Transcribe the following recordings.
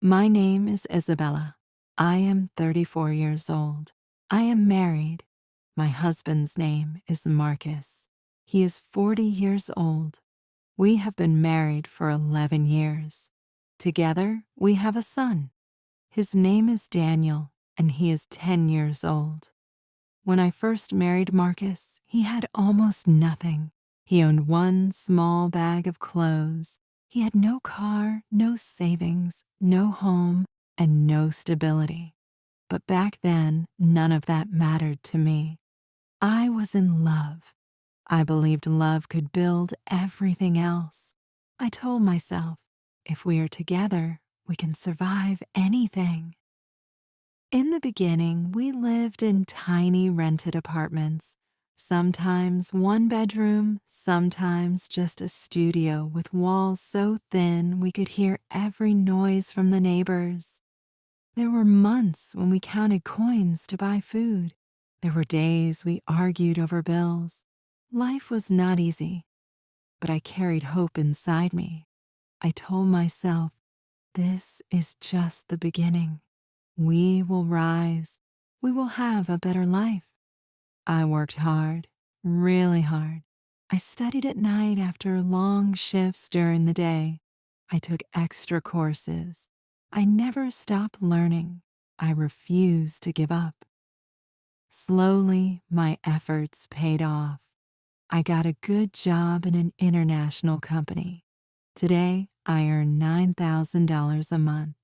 My name is Isabella. I am 34 years old. I am married. My husband's name is Marcus. He is 40 years old. We have been married for 11 years. Together, we have a son. His name is Daniel, and he is 10 years old. When I first married Marcus, he had almost nothing. He owned one small bag of clothes. He had no car, no savings, no home, and no stability. But back then, none of that mattered to me. I was in love. I believed love could build everything else. I told myself, if we are together, we can survive anything. In the beginning, we lived in tiny rented apartments, sometimes one bedroom, sometimes just a studio with walls so thin we could hear every noise from the neighbors. There were months when we counted coins to buy food. There were days we argued over bills. Life was not easy, but I carried hope inside me. I told myself, this is just the beginning. We will rise. We will have a better life. I worked hard, really hard. I studied at night after long shifts during the day. I took extra courses. I never stopped learning. I refused to give up. Slowly, my efforts paid off. I got a good job in an international company. Today, I earn $9,000 a month.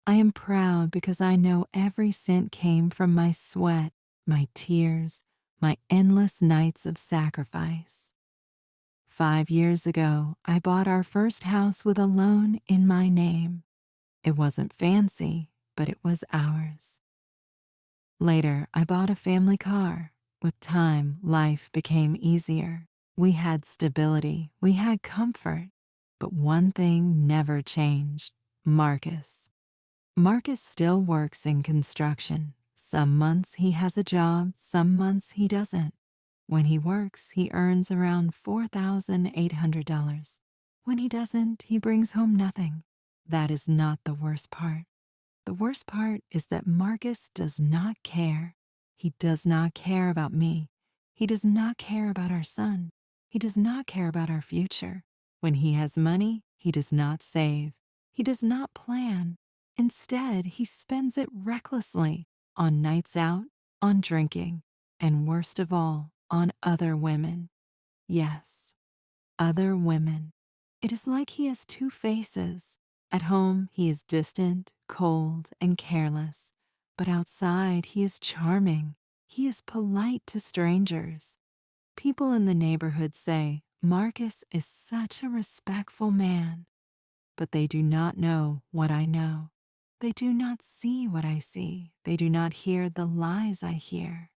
I am proud because I know every cent came from my sweat, my tears, my endless nights of sacrifice. 5 years ago, I bought our first house with a loan in my name. It wasn't fancy, but it was ours. Later, I bought a family car. With time, life became easier. We had stability, we had comfort. But one thing never changed: Marcus. Marcus still works in construction. Some months he has a job, some months he doesn't. When he works, he earns around $4,800. When he doesn't, he brings home nothing. That is not the worst part. The worst part is that Marcus does not care. He does not care about me. He does not care about our son. He does not care about our future. When he has money, he does not save. He does not plan. Instead, he spends it recklessly on nights out, on drinking, and worst of all, on other women. Yes, other women. It is like he has two faces. At home, he is distant, cold, and careless. But outside, he is charming. He is polite to strangers. People in the neighborhood say, Marcus is such a respectful man. But they do not know what I know. They do not see what I see. They do not hear the lies I hear.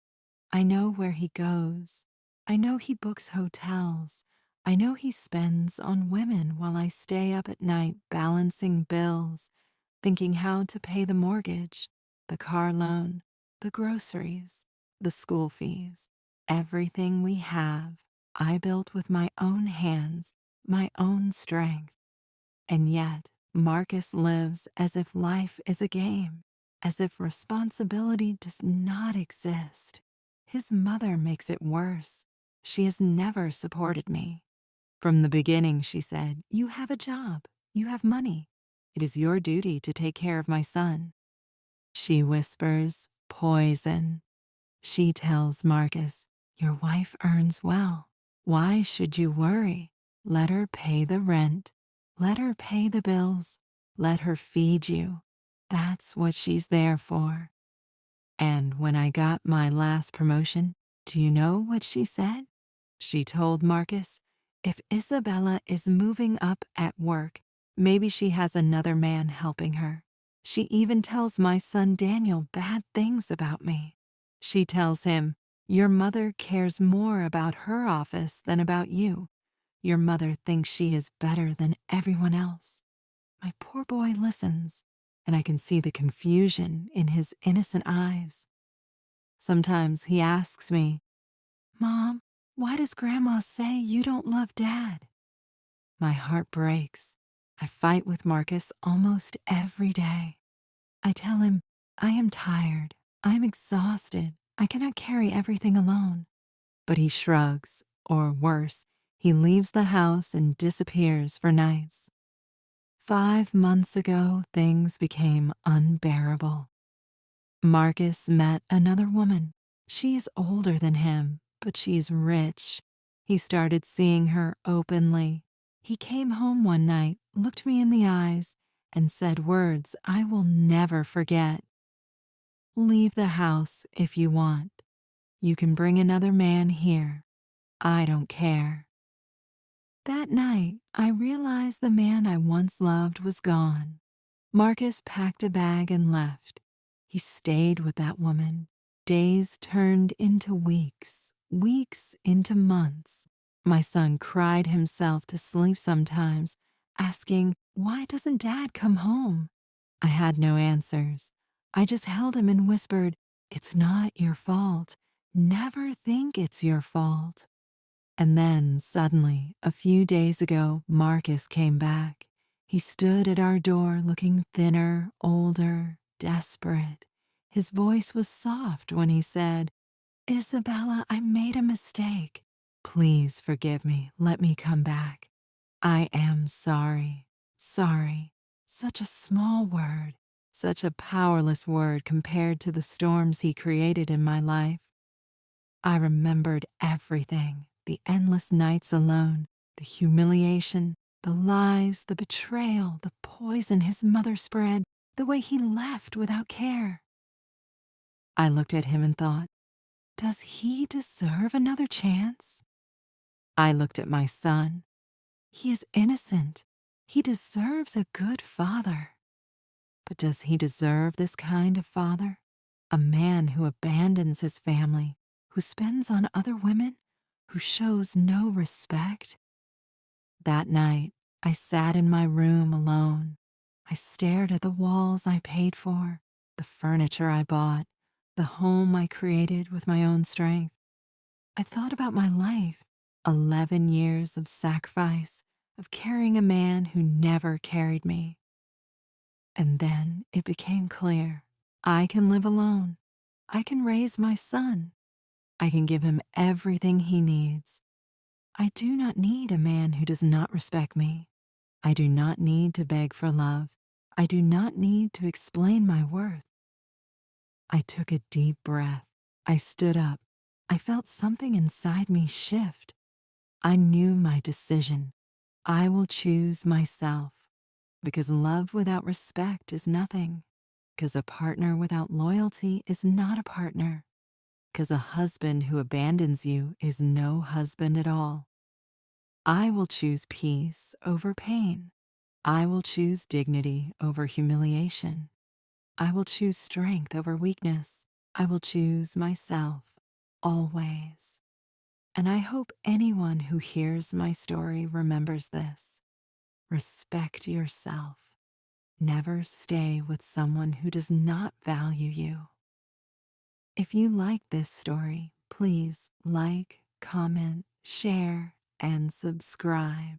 I know where he goes. I know he books hotels. I know he spends on women while I stay up at night balancing bills, thinking how to pay the mortgage, the car loan, the groceries, the school fees. Everything we have, I built with my own hands, my own strength. And yet, Marcus lives as if life is a game, as if responsibility does not exist. His mother makes it worse. She has never supported me. From the beginning, she said, you have a job. You have money. It is your duty to take care of my son. She whispers, poison. She tells Marcus, your wife earns well. Why should you worry? Let her pay the rent. Let her pay the bills. Let her feed you. That's what she's there for. And when I got my last promotion, do you know what she said? She told Marcus, if Isabella is moving up at work, maybe she has another man helping her. She even tells my son Daniel bad things about me. She tells him, your mother cares more about her office than about you. Your mother thinks she is better than everyone else. My poor boy listens, and I can see the confusion in his innocent eyes. Sometimes he asks me, Mom, why does Grandma say you don't love Dad? My heart breaks. I fight with Marcus almost every day. I tell him, I am tired. I am exhausted. I cannot carry everything alone. But he shrugs, or worse, he leaves the house and disappears for nights. 5 months ago, things became unbearable. Marcus met another woman. She's older than him, but she's rich. He started seeing her openly. He came home one night, looked me in the eyes, and said words I will never forget. Leave the house if you want. You can bring another man here. I don't care. That night, I realized the man I once loved was gone. Marcus packed a bag and left. He stayed with that woman. Days turned into weeks, weeks into months. My son cried himself to sleep sometimes, asking, "Why doesn't Dad come home?" I had no answers. I just held him and whispered, "It's not your fault. Never think it's your fault." And then, suddenly, a few days ago, Marcus came back. He stood at our door looking thinner, older, desperate. His voice was soft when he said, "Isabella, I made a mistake. Please forgive me. Let me come back. I am sorry. Sorry." Such a small word, such a powerless word compared to the storms he created in my life. I remembered everything, the endless nights alone, the humiliation, the lies, the betrayal, the poison his mother spread, the way he left without care. I looked at him and thought, does he deserve another chance? I looked at my son. He is innocent. He deserves a good father. But does he deserve this kind of father? A man who abandons his family, who spends on other women, who shows no respect? That night, I sat in my room alone. I stared at the walls I paid for, the furniture I bought, the home I created with my own strength. I thought about my life, 11 years of sacrifice, of carrying a man who never carried me. And then it became clear. I can live alone. I can raise my son. I can give him everything he needs. I do not need a man who does not respect me. I do not need to beg for love. I do not need to explain my worth. I took a deep breath. I stood up. I felt something inside me shift. I knew my decision. I will choose myself. Because love without respect is nothing. Because a partner without loyalty is not a partner. Because a husband who abandons you is no husband at all. I will choose peace over pain. I will choose dignity over humiliation. I will choose strength over weakness. I will choose myself, always. And I hope anyone who hears my story remembers this. Respect yourself. Never stay with someone who does not value you. If you like this story, please like, comment, share, and subscribe.